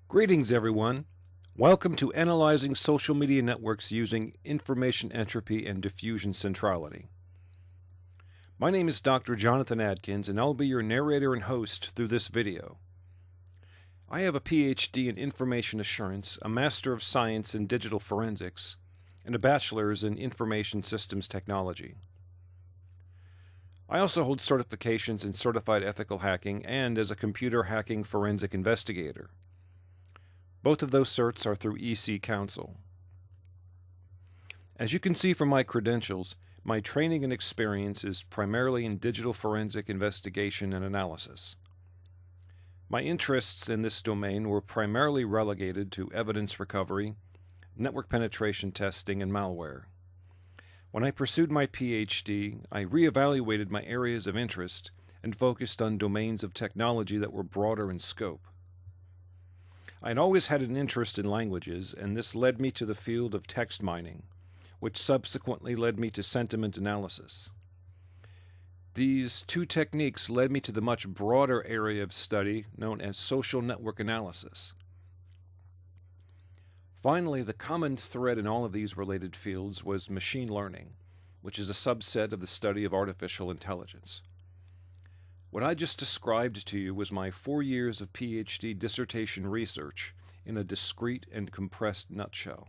Greetings, everyone. Welcome to Analyzing Social Media Networks Using Information Entropy and Diffusion Centrality. My name is Dr. Jonathan Adkins, and I'll be your narrator and host through this video. I have a PhD in Information Assurance, a Master of Science in Digital Forensics, and a Bachelor's in Information Systems Technology. I also hold certifications in Certified Ethical Hacking and as a Computer Hacking Forensic Investigator. Both of those certs are through EC Council. As you can see from my credentials, my training and experience is primarily in digital forensic investigation and analysis. My interests in this domain were primarily relegated to evidence recovery, network penetration testing, and malware. When I pursued my PhD, I reevaluated my areas of interest and focused on domains of technology that were broader in scope. I had always had an interest in languages, and this led me to the field of text mining, which subsequently led me to sentiment analysis. These two techniques led me to the much broader area of study known as social network analysis. Finally, the common thread in all of these related fields was machine learning, which is a subset of the study of artificial intelligence. What I just described to you was my 4 years of PhD dissertation research in a discrete and compressed nutshell.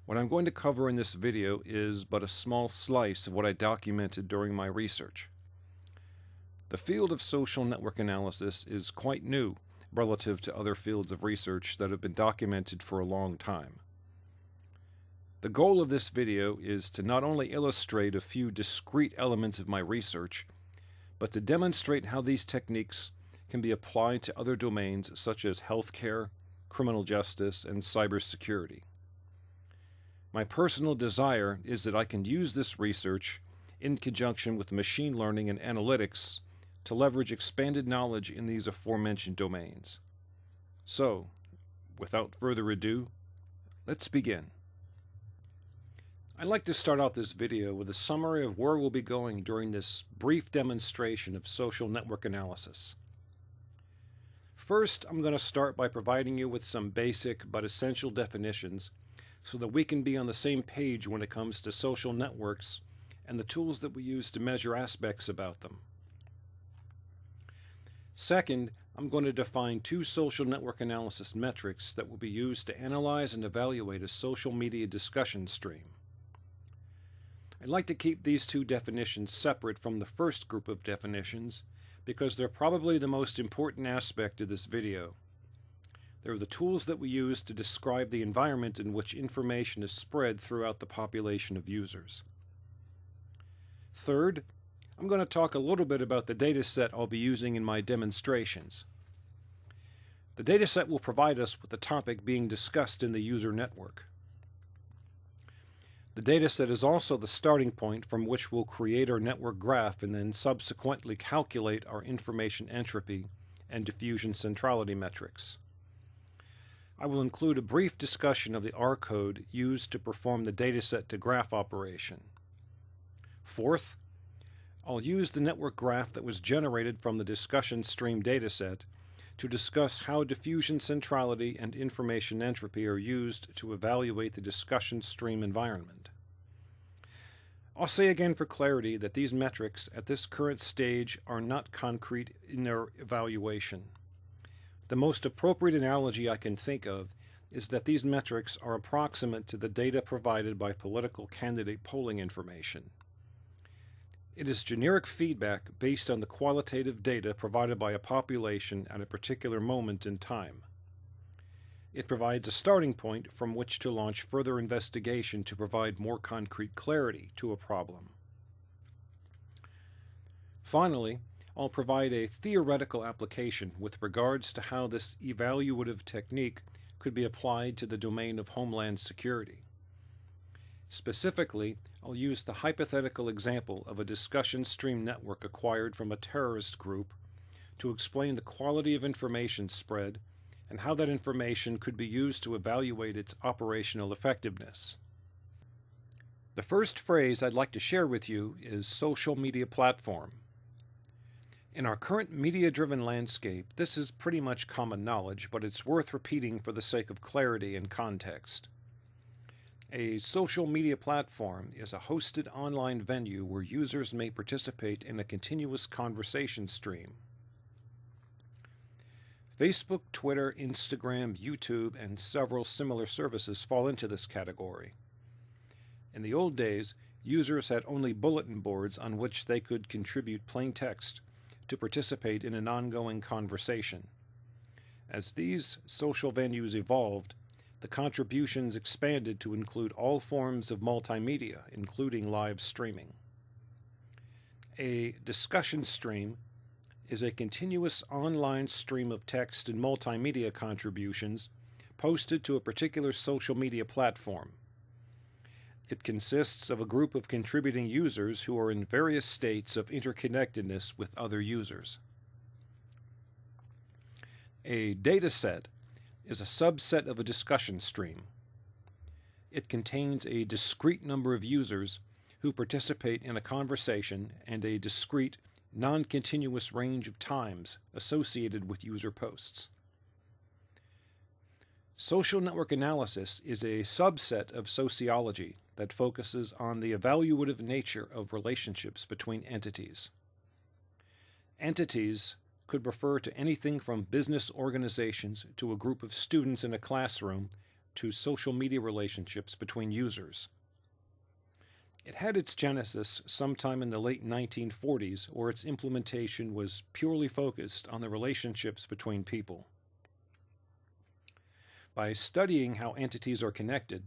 What I'm going to cover in this video is but a small slice of what I documented during my research. The field of social network analysis is quite new relative to other fields of research that have been documented for a long time. The goal of this video is to not only illustrate a few discrete elements of my research, but to demonstrate how these techniques can be applied to other domains such as healthcare, criminal justice, and cybersecurity. My personal desire is that I can use this research in conjunction with machine learning and analytics to leverage expanded knowledge in these aforementioned domains. So, without further ado, let's begin. I'd like to start out this video with a summary of where we'll be going during this brief demonstration of social network analysis. First, I'm going to start by providing you with some basic but essential definitions so that we can be on the same page when it comes to social networks and the tools that we use to measure aspects about them. Second, I'm going to define two social network analysis metrics that will be used to analyze and evaluate a social media discussion stream. I'd like to keep these two definitions separate from the first group of definitions because they're probably the most important aspect of this video. They're the tools that we use to describe the environment in which information is spread throughout the population of users. Third, I'm going to talk a little bit about the dataset I'll be using in my demonstrations. The dataset will provide us with the topic being discussed in the user network. The dataset is also the starting point from which we'll create our network graph and then subsequently calculate our information entropy and diffusion centrality metrics. I will include a brief discussion of the R code used to perform the dataset to graph operation. Fourth, I'll use the network graph that was generated from the discussion stream dataset to discuss how diffusion centrality and information entropy are used to evaluate the discussion stream environment. I'll say again for clarity that these metrics at this current stage are not concrete in their evaluation. The most appropriate analogy I can think of is that these metrics are approximate to the data provided by political candidate polling information. It is generic feedback based on the qualitative data provided by a population at a particular moment in time. It provides a starting point from which to launch further investigation to provide more concrete clarity to a problem. Finally, I'll provide a theoretical application with regards to how this evaluative technique could be applied to the domain of homeland security. Specifically, I'll use the hypothetical example of a discussion stream network acquired from a terrorist group to explain the quality of information spread and how that information could be used to evaluate its operational effectiveness. The first phrase I'd like to share with you is social media platform. In our current media-driven landscape, this is pretty much common knowledge, but it's worth repeating for the sake of clarity and context. A social media platform is a hosted online venue where users may participate in a continuous conversation stream. Facebook, Twitter, Instagram, YouTube, and several similar services fall into this category. In the old days, users had only bulletin boards on which they could contribute plain text to participate in an ongoing conversation. As these social venues evolved, the contributions expanded to include all forms of multimedia, including live streaming. A discussion stream is a continuous online stream of text and multimedia contributions posted to a particular social media platform. It consists of a group of contributing users who are in various states of interconnectedness with other users. A dataset is a subset of a discussion stream. It contains a discrete number of users who participate in a conversation and a discrete, non-continuous range of times associated with user posts. Social network analysis is a subset of sociology that focuses on the evaluative nature of relationships between entities. Entities could refer to anything from business organizations to a group of students in a classroom to social media relationships between users. It had its genesis sometime in the late 1940s, where its implementation was purely focused on the relationships between people. By studying how entities are connected,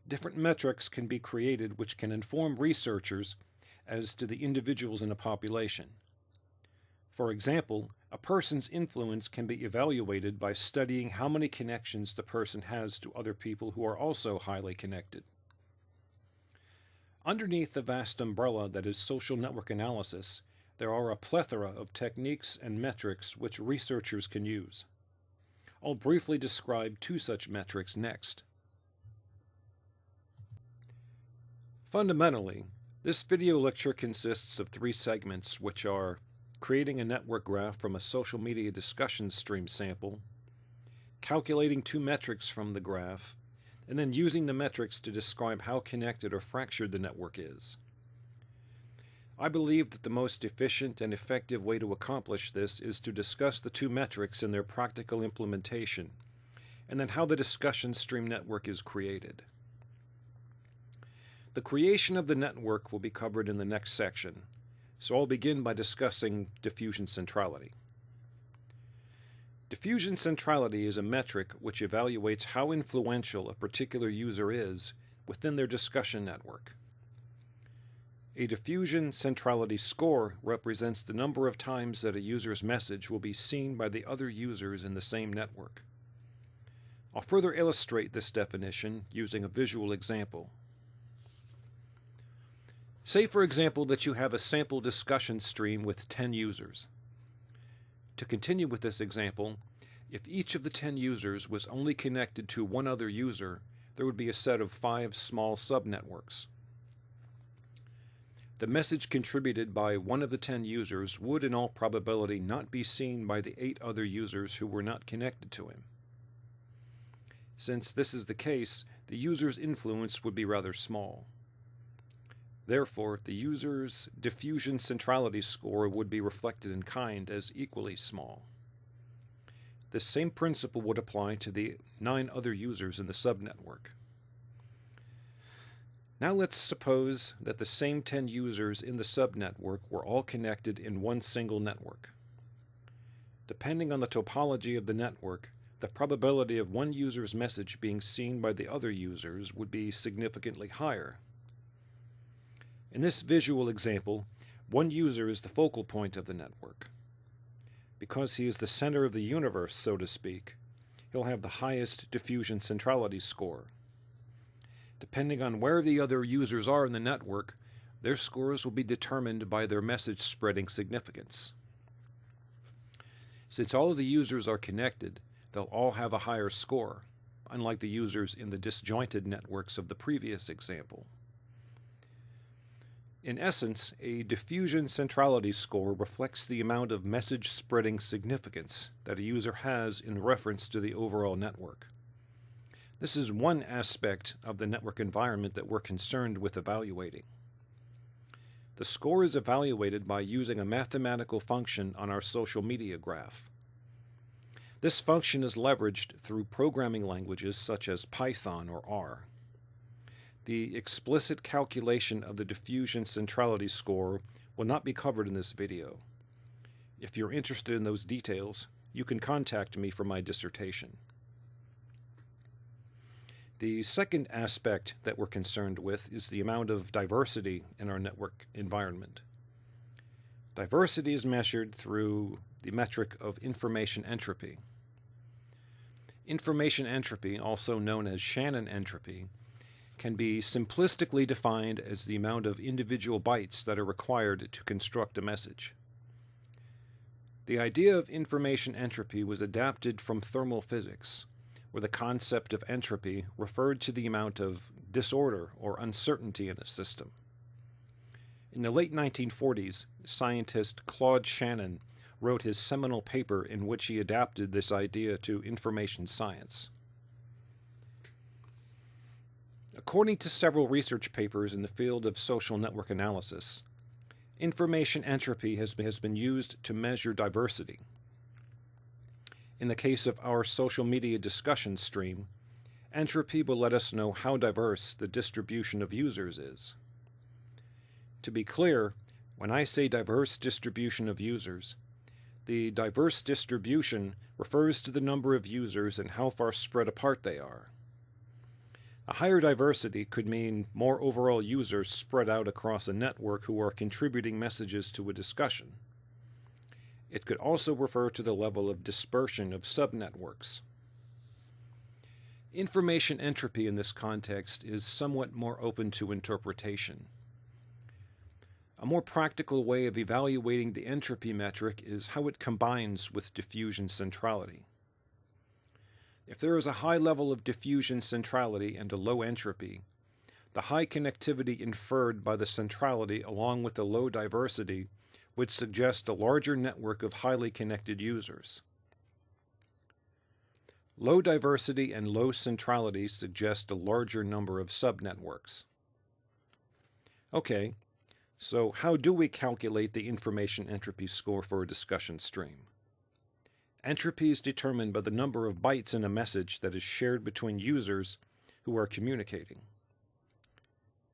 different metrics can be created which can inform researchers as to the individuals in a population. For example, a person's influence can be evaluated by studying how many connections the person has to other people who are also highly connected. Underneath the vast umbrella that is social network analysis, there are a plethora of techniques and metrics which researchers can use. I'll briefly describe two such metrics next. Fundamentally, this video lecture consists of three segments, which are creating a network graph from a social media discussion stream sample, calculating two metrics from the graph, and then using the metrics to describe how connected or fractured the network is. I believe that the most efficient and effective way to accomplish this is to discuss the two metrics and their practical implementation, and then how the discussion stream network is created. The creation of the network will be covered in the next section, so I'll begin by discussing diffusion centrality. Diffusion centrality is a metric which evaluates how influential a particular user is within their discussion network. A diffusion centrality score represents the number of times that a user's message will be seen by the other users in the same network. I'll further illustrate this definition using a visual example. Say, for example, that you have a sample discussion stream with 10 users. To continue with this example, if each of the 10 users was only connected to one other user, there would be a set of 5 small subnetworks. The message contributed by one of the 10 users would in all probability not be seen by the 8 other users who were not connected to him. Since this is the case, the user's influence would be rather small. Therefore, the user's diffusion centrality score would be reflected in kind as equally small. This same principle would apply to the 9 other users in the subnetwork. Now let's suppose that the same 10 users in the subnetwork were all connected in one single network. Depending on the topology of the network, the probability of one user's message being seen by the other users would be significantly higher. In this visual example, one user is the focal point of the network. Because he is the center of the universe, so to speak, he'll have the highest diffusion centrality score. Depending on where the other users are in the network, their scores will be determined by their message spreading significance. Since all of the users are connected, they'll all have a higher score, unlike the users in the disjointed networks of the previous example. In essence, a diffusion centrality score reflects the amount of message spreading significance that a user has in reference to the overall network. This is one aspect of the network environment that we're concerned with evaluating. The score is evaluated by using a mathematical function on our social media graph. This function is leveraged through programming languages such as Python or R. The explicit calculation of the diffusion centrality score will not be covered in this video. If you're interested in those details, you can contact me for my dissertation. The second aspect that we're concerned with is the amount of diversity in our network environment. Diversity is measured through the metric of information entropy. Information entropy, also known as Shannon entropy, can be simplistically defined as the amount of individual bytes that are required to construct a message. The idea of information entropy was adapted from thermal physics, where the concept of entropy referred to the amount of disorder or uncertainty in a system. In the late 1940s, scientist Claude Shannon wrote his seminal paper in which he adapted this idea to information science. According to several research papers in the field of social network analysis, information entropy has been used to measure diversity. In the case of our social media discussion stream, entropy will let us know how diverse the distribution of users is. To be clear, when I say diverse distribution of users, the diverse distribution refers to the number of users and how far spread apart they are. A higher diversity could mean more overall users spread out across a network who are contributing messages to a discussion. It could also refer to the level of dispersion of subnetworks. Information entropy in this context is somewhat more open to interpretation. A more practical way of evaluating the entropy metric is how it combines with diffusion centrality. If there is a high level of diffusion centrality and a low entropy, the high connectivity inferred by the centrality along with the low diversity would suggest a larger network of highly connected users. Low diversity and low centrality suggest a larger number of subnetworks. Okay, so how do we calculate the information entropy score for a discussion stream? Entropy is determined by the number of bytes in a message that is shared between users who are communicating.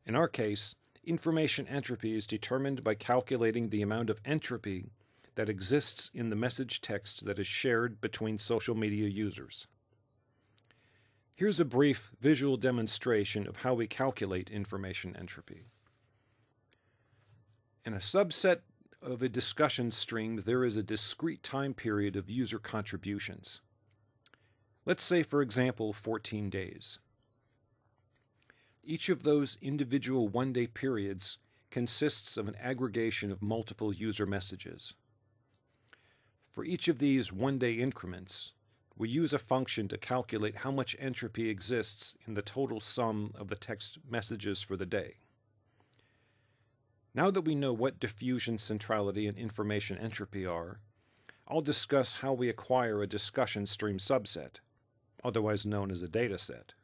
In our case, information entropy is determined by calculating the amount of entropy that exists in the message text that is shared between social media users. Here's a brief visual demonstration of how we calculate information entropy. In a subset of a discussion stream, there is a discrete time period of user contributions. Let's say, for example, 14 days. Each of those individual one-day periods consists of an aggregation of multiple user messages. For each of these one-day increments, we use a function to calculate how much entropy exists in the total sum of the text messages for the day. Now that we know what diffusion centrality and information entropy are, I'll discuss how we acquire a discussion stream subset, otherwise known as a dataset.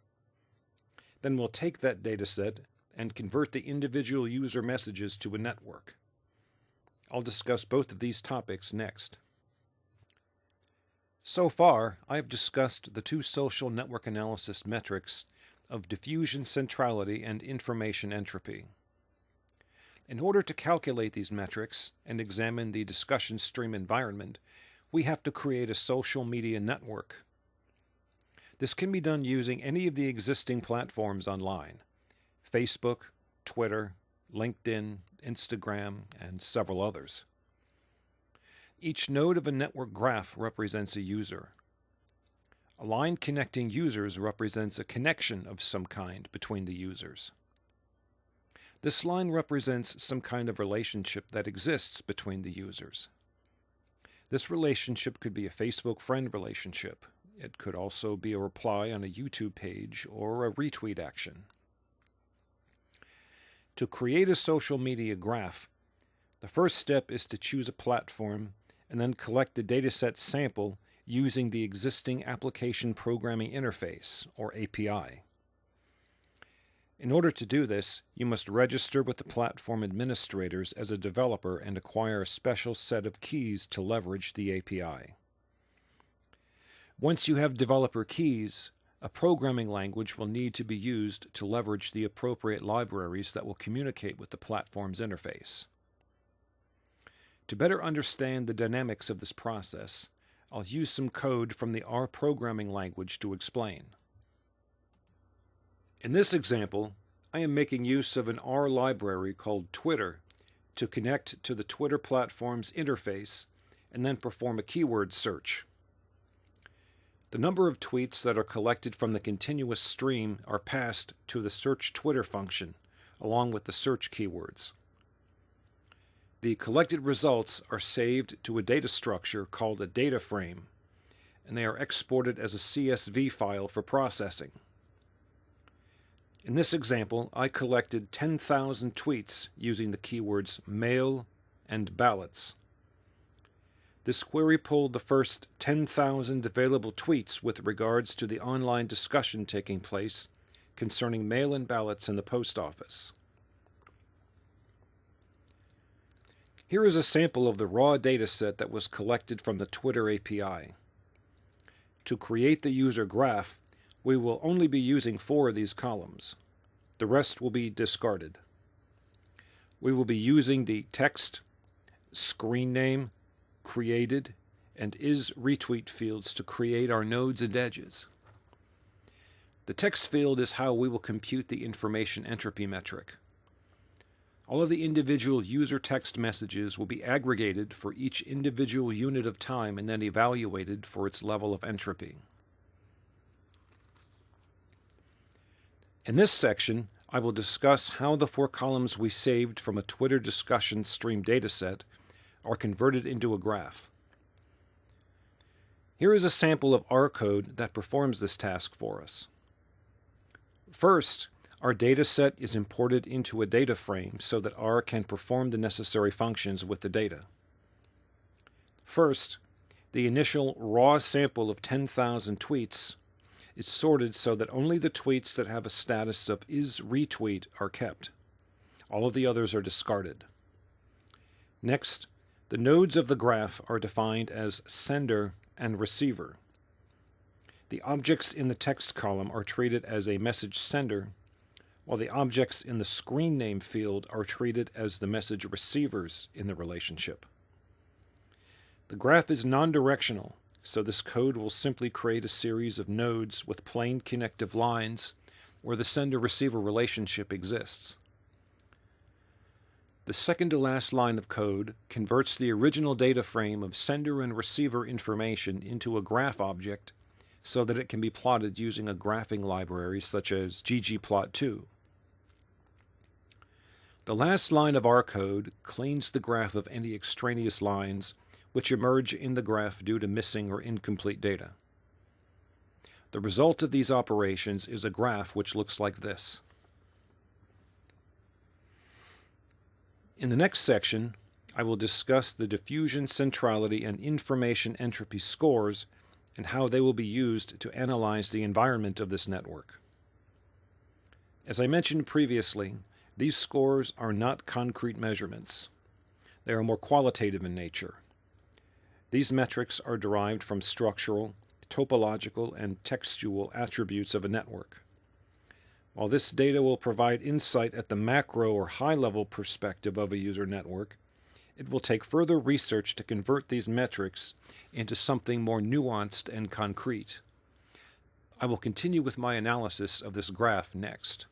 Then we'll take that dataset and convert the individual user messages to a network. I'll discuss both of these topics next. So far, I've discussed the two social network analysis metrics of diffusion centrality and information entropy. In order to calculate these metrics and examine the discussion stream environment, we have to create a social media network. This can be done using any of the existing platforms online: Facebook, Twitter, LinkedIn, Instagram, and several others. Each node of a network graph represents a user. A line connecting users represents a connection of some kind between the users. This line represents some kind of relationship that exists between the users. This relationship could be a Facebook friend relationship. It could also be a reply on a YouTube page or a retweet action. To create a social media graph, the first step is to choose a platform and then collect the dataset sample using the existing Application Programming Interface, or API. In order to do this, you must register with the platform administrators as a developer and acquire a special set of keys to leverage the API. Once you have developer keys, a programming language will need to be used to leverage the appropriate libraries that will communicate with the platform's interface. To better understand the dynamics of this process, I'll use some code from the R programming language to explain. In this example, I am making use of an R library called Twitter to connect to the Twitter platform's interface and then perform a keyword search. The number of tweets that are collected from the continuous stream are passed to the search Twitter function, along with the search keywords. The collected results are saved to a data structure called a data frame, and they are exported as a CSV file for processing. In this example, I collected 10,000 tweets using the keywords mail and ballots. This query pulled the first 10,000 available tweets with regards to the online discussion taking place concerning mail-in ballots in the post office. Here is a sample of the raw dataset that was collected from the Twitter API. To create the user graph, we will only be using 4 of these columns. The rest will be discarded. We will be using the text, screen name, created, and is retweet fields to create our nodes and edges. The text field is how we will compute the information entropy metric. All of the individual user text messages will be aggregated for each individual unit of time and then evaluated for its level of entropy. In this section, I will discuss how the 4 columns we saved from a Twitter discussion stream dataset are converted into a graph. Here is a sample of R code that performs this task for us. First, our dataset is imported into a data frame so that R can perform the necessary functions with the data. First, the initial raw sample of 10,000 tweets is sorted so that only the tweets that have a status of is retweet are kept. All of the others are discarded. Next, the nodes of the graph are defined as sender and receiver. The objects in the text column are treated as a message sender, while the objects in the screen name field are treated as the message receivers in the relationship. The graph is non-directional, so this code will simply create a series of nodes with plain connective lines where the sender-receiver relationship exists. The second to last line of code converts the original data frame of sender and receiver information into a graph object so that it can be plotted using a graphing library such as ggplot2. The last line of our code cleans the graph of any extraneous lines which emerge in the graph due to missing or incomplete data. The result of these operations is a graph which looks like this. In the next section, I will discuss the diffusion, centrality, and information entropy scores and how they will be used to analyze the environment of this network. As I mentioned previously, these scores are not concrete measurements. They are more qualitative in nature. These metrics are derived from structural, topological, and textual attributes of a network. While this data will provide insight at the macro or high-level perspective of a user network, it will take further research to convert these metrics into something more nuanced and concrete. I will continue with my analysis of this graph next.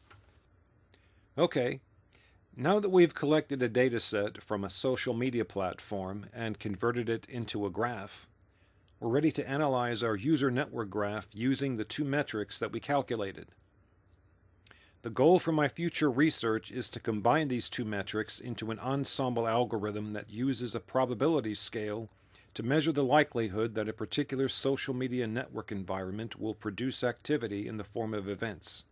Okay, now that we've collected a dataset from a social media platform and converted it into a graph, we're ready to analyze our user network graph using the 2 metrics that we calculated. The goal for my future research is to combine these 2 metrics into an ensemble algorithm that uses a probability scale to measure the likelihood that a particular social media network environment will produce activity in the form of events.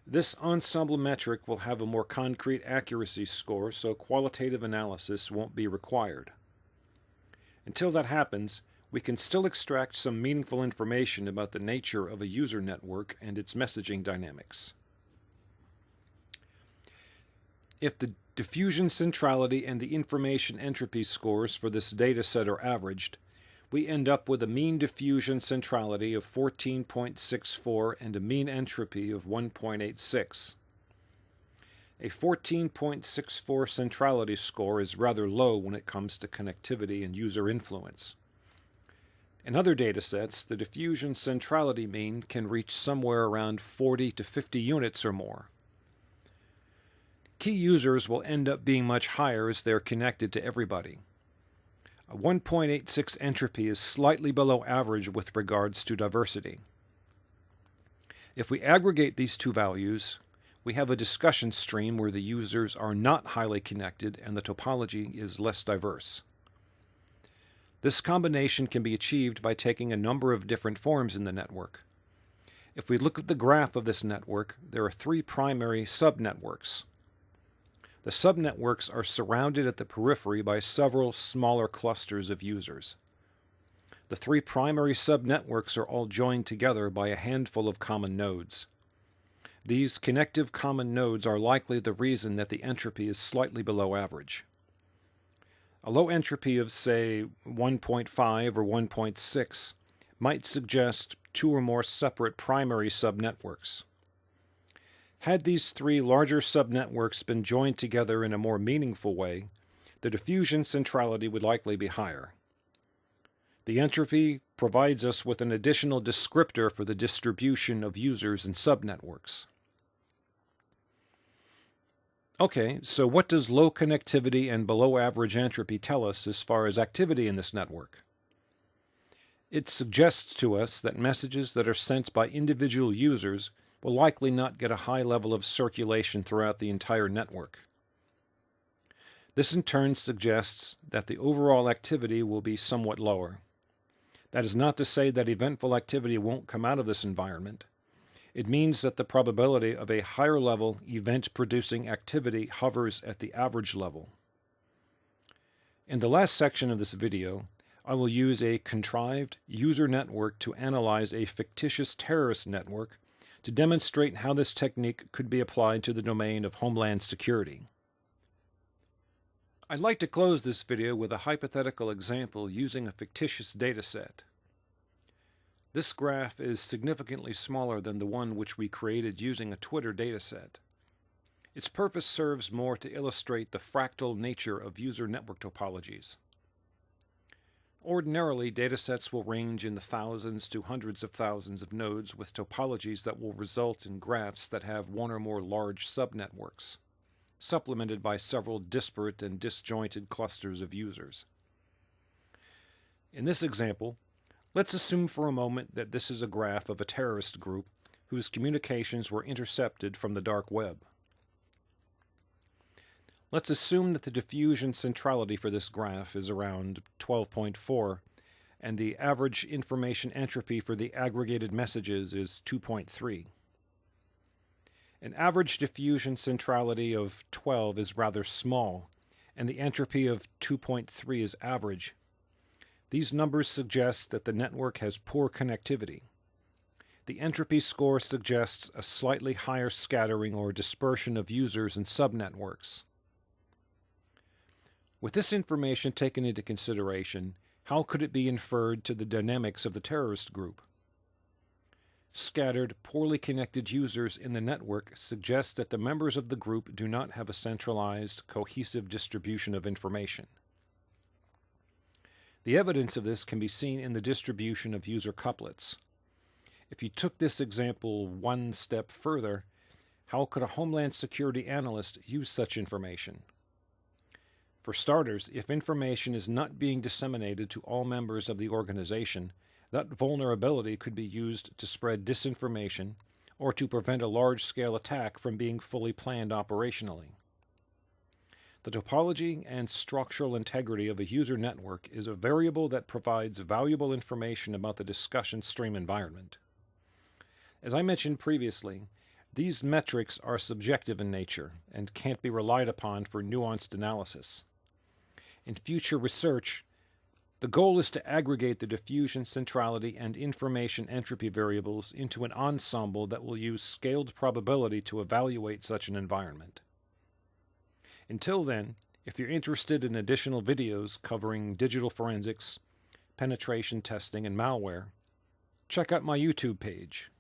This ensemble metric will have a more concrete accuracy score, so qualitative analysis won't be required. Until that happens, we can still extract some meaningful information about the nature of a user network and its messaging dynamics. If the diffusion centrality and the information entropy scores for this dataset are averaged, we end up with a mean diffusion centrality of 14.64 and a mean entropy of 1.86. A 14.64 centrality score is rather low when it comes to connectivity and user influence. In other datasets, the diffusion centrality mean can reach somewhere around 40 to 50 units or more. Key users will end up being much higher as they're connected to everybody. A 1.86 entropy is slightly below average with regards to diversity. If we aggregate these two values, we have a discussion stream where the users are not highly connected and the topology is less diverse. This combination can be achieved by taking a number of different forms in the network. If we look at the graph of this network, there are three primary subnetworks. The subnetworks are surrounded at the periphery by several smaller clusters of users. The three primary subnetworks are all joined together by a handful of common nodes. These connective common nodes are likely the reason that the entropy is slightly below average. A low entropy of, say, 1.5 or 1.6 might suggest two or more separate primary subnetworks. Had these three larger subnetworks been joined together in a more meaningful way, the diffusion centrality would likely be higher. The entropy provides us with an additional descriptor for the distribution of users in subnetworks. Okay, so what does low connectivity and below average entropy tell us as far as activity in this network? It suggests to us that messages that are sent by individual users will likely not get a high level of circulation throughout the entire network. This in turn suggests that the overall activity will be somewhat lower. That is not to say that eventful activity won't come out of this environment. It means that the probability of a higher level event-producing activity hovers at the average level. In the last section of this video, I will use a contrived user network to analyze a fictitious terrorist network to demonstrate how this technique could be applied to the domain of Homeland Security. I'd like to close this video with a hypothetical example using a fictitious dataset. This graph is significantly smaller than the one which we created using a Twitter dataset. Its purpose serves more to illustrate the fractal nature of user network topologies. Ordinarily, datasets will range in the thousands to hundreds of thousands of nodes with topologies that will result in graphs that have one or more large subnetworks, supplemented by several disparate and disjointed clusters of users. In this example, let's assume for a moment that this is a graph of a terrorist group whose communications were intercepted from the dark web. Let's assume that the diffusion centrality for this graph is around 12.4, and the average information entropy for the aggregated messages is 2.3. An average diffusion centrality of 12 is rather small, and the entropy of 2.3 is average. These numbers suggest that the network has poor connectivity. The entropy score suggests a slightly higher scattering or dispersion of users in subnetworks. With this information taken into consideration, how could it be inferred to the dynamics of the terrorist group? Scattered, poorly connected users in the network suggest that the members of the group do not have a centralized, cohesive distribution of information. The evidence of this can be seen in the distribution of user couplets. If you took this example one step further, how could a Homeland Security analyst use such information? For starters, if information is not being disseminated to all members of the organization, that vulnerability could be used to spread disinformation or to prevent a large-scale attack from being fully planned operationally. The topology and structural integrity of a user network is a variable that provides valuable information about the discussion stream environment. As I mentioned previously, These metrics are subjective in nature and can't be relied upon for nuanced analysis. In future research, the goal is to aggregate the diffusion, centrality, and information entropy variables into an ensemble that will use scaled probability to evaluate such an environment. Until then, if you're interested in additional videos covering digital forensics, penetration testing, and malware, check out my YouTube page.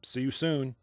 See you soon.